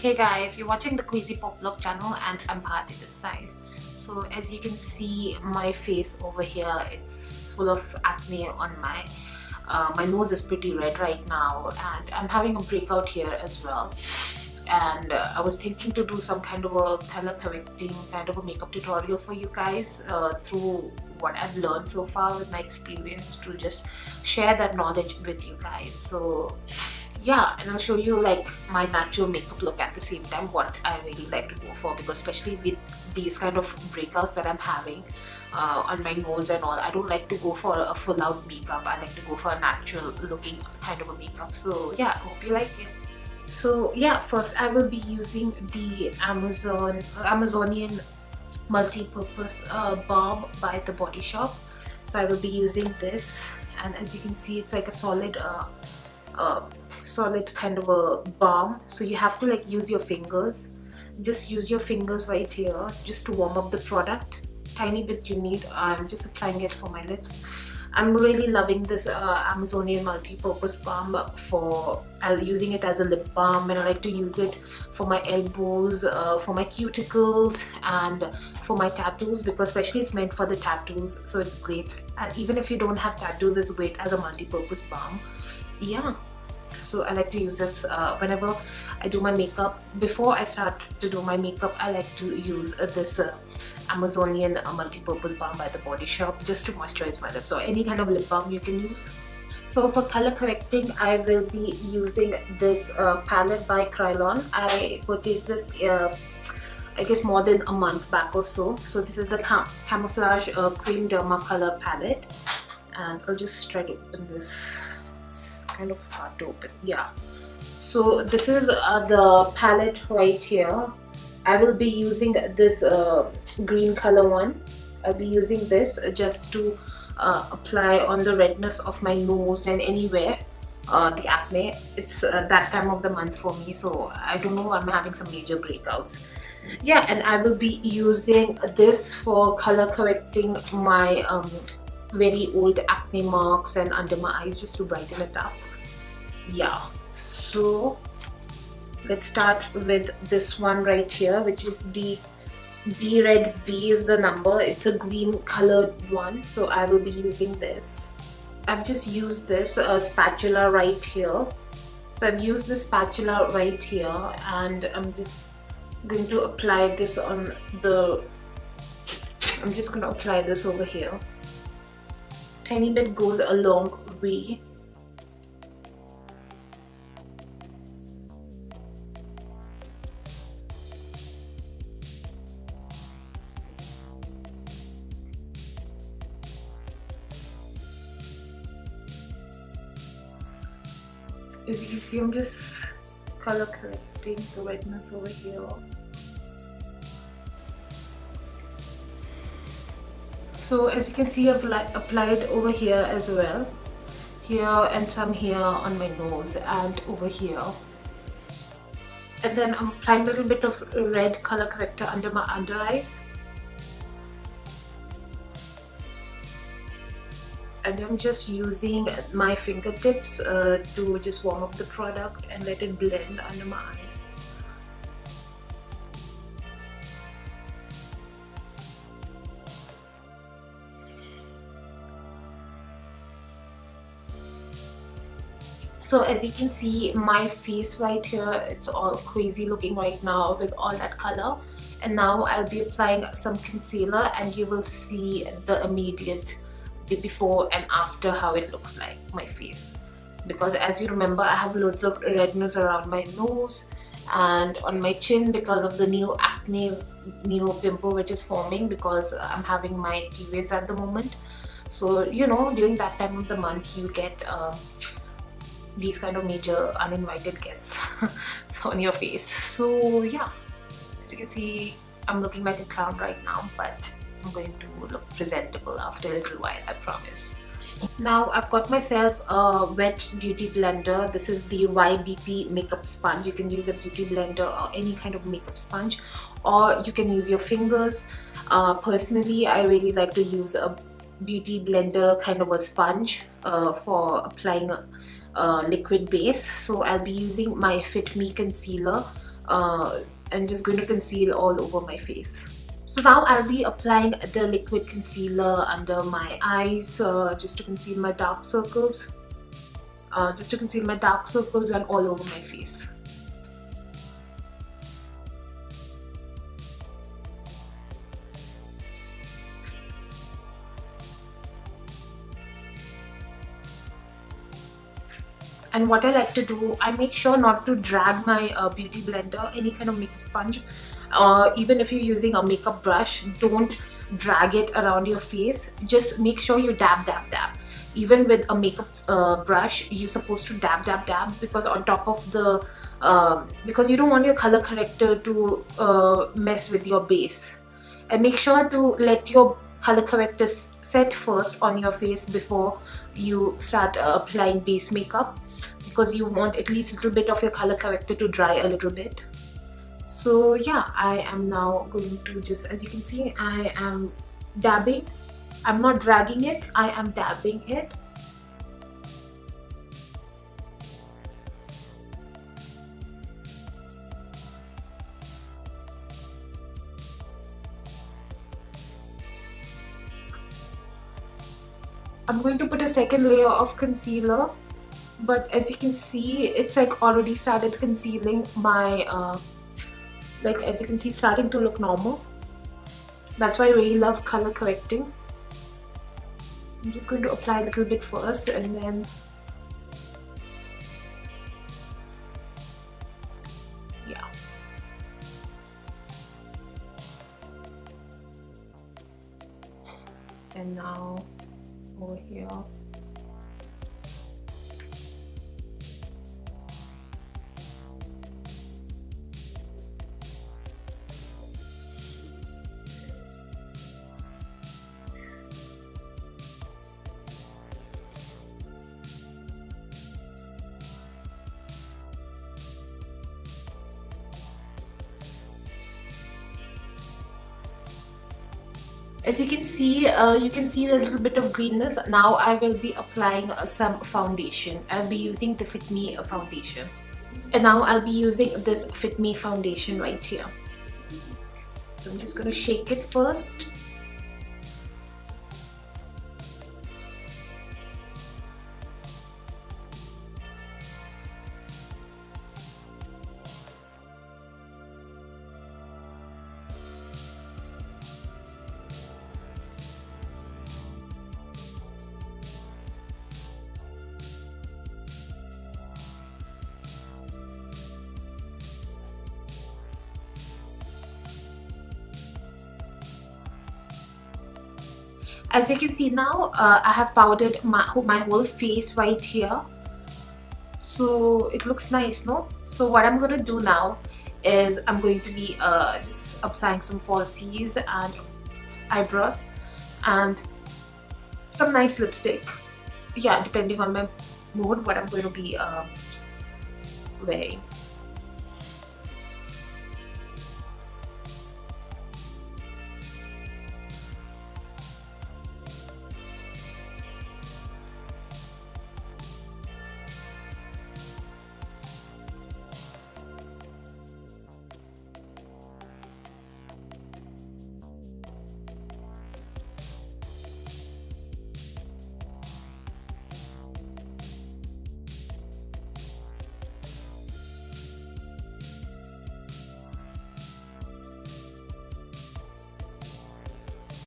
Hey guys, you're watching the Crazy Pop Vlog channel and I'm Bharti this side. So as you can see, my face over here, it's full of acne on my nose is pretty red right now, and I'm having a breakout here as well. And I was thinking to do some kind of a color correcting kind of a makeup tutorial for you guys through what I've learned so far with my experience, to just share that knowledge with you guys. So yeah, and I'll show you like my natural makeup look at the same time, what I really like to go for, because especially with these kind of breakouts that I'm having on my nose and all, I don't like to go for a full out makeup. I like to go for a natural looking kind of a makeup. So yeah, I hope you like it. So yeah, first I will be using the Amazonian multi-purpose balm by The Body Shop. So I will be using this, and as you can see, it's like a solid solid kind of a balm. So you have to like use your fingers, just use your fingers right here just to warm up the product. Tiny bit you need. I'm just applying it for my lips. I'm really loving this Amazonian multi-purpose balm for using it as a lip balm, and I like to use it for my elbows, for my cuticles, and for my tattoos, because especially it's meant for the tattoos, so it's great. And even if you don't have tattoos, it's great as a multi-purpose balm. Yeah, so I like to use this whenever I do my makeup. Before I start to do my makeup, I like to use this Amazonian multi-purpose balm by The Body Shop just to moisturize my lips, or any kind of lip balm you can use. So for color correcting, I will be using this palette by Kryolan. I purchased this I guess more than a month back or so. So this is the Camouflage Kryolan Dermacolor Palette, and I'll just try to open this. It's kind of hard to open. Yeah, so this is the palette right here. I will be using this green color one. I'll be using this just to apply on the redness of my nose and anywhere the acne. It's that time of the month for me, so I don't know, I'm having some major breakouts. Yeah, and I will be using this for color correcting my very old acne marks and under my eyes, just to brighten it up. Yeah, so let's start with this one right here, which is the D Red B is the number. It's a green colored one, so I will be using this. I've just used this spatula right here. So I've used the spatula right here, and I'm just going to apply this on the, I'm just going to apply this over here. Tiny bit goes a long way. As you can see, I'm just color correcting the redness over here. So as you can see, I've applied over here as well, here and some here on my nose and over here. And then I'm applying a little bit of red color corrector under my under eyes. And I'm just using my fingertips to just warm up the product and let it blend under my eyes. So as you can see, my face right here, it's all crazy looking right now with all that color. And now I'll be applying some concealer, and you will see the immediate, the before and after, how it looks like, my face. Because as you remember, I have loads of redness around my nose and on my chin because of the new acne, new pimple which is forming because I'm having my periods at the moment. So you know, during that time of the month you get these kind of major uninvited guests on your face. So yeah, as you can see, I'm looking like a clown right now, but I'm going to look presentable after a little while, I promise. Now I've got myself a wet beauty blender. This is the YBP Makeup Sponge. You can use a beauty blender or any kind of makeup sponge, or you can use your fingers. Personally, I really like to use a beauty blender kind of a sponge for applying a liquid base. So I'll be using my Fit Me Concealer and just going to conceal all over my face. So now I'll be applying the liquid concealer under my eyes, just to conceal my dark circles. And all over my face. And what I like to do, I make sure not to drag my beauty blender, any kind of makeup sponge. Even if you're using a makeup brush, don't drag it around your face. Just make sure you dab, dab, dab. Even with a makeup brush, you're supposed to dab, dab, dab, because on top of the, because you don't want your color corrector to mess with your base. And make sure to let your color corrector set first on your face before you start applying base makeup, because you want at least a little bit of your color corrector to dry a little bit. So yeah, I am now going to just, as you can see, I am dabbing. I'm not dragging it, I am dabbing it. I'm going to put a second layer of concealer, but as you can see, it's like already started concealing my, like as you can see, it's starting to look normal. That's why I really love color correcting. I'm just going to apply a little bit first and then yeah. And now over here. As you can see a little bit of greenness. Now I will be applying some foundation. I'll be using the Fit Me foundation. And now I'll be using this Fit Me foundation right here. So I'm just going to shake it first. As you can see now, I have powdered my whole face right here. So it looks nice, no? So what I'm going to do now is I'm going to be just applying some falsies and eyebrows and some nice lipstick. Yeah, depending on my mood, what I'm going to be wearing.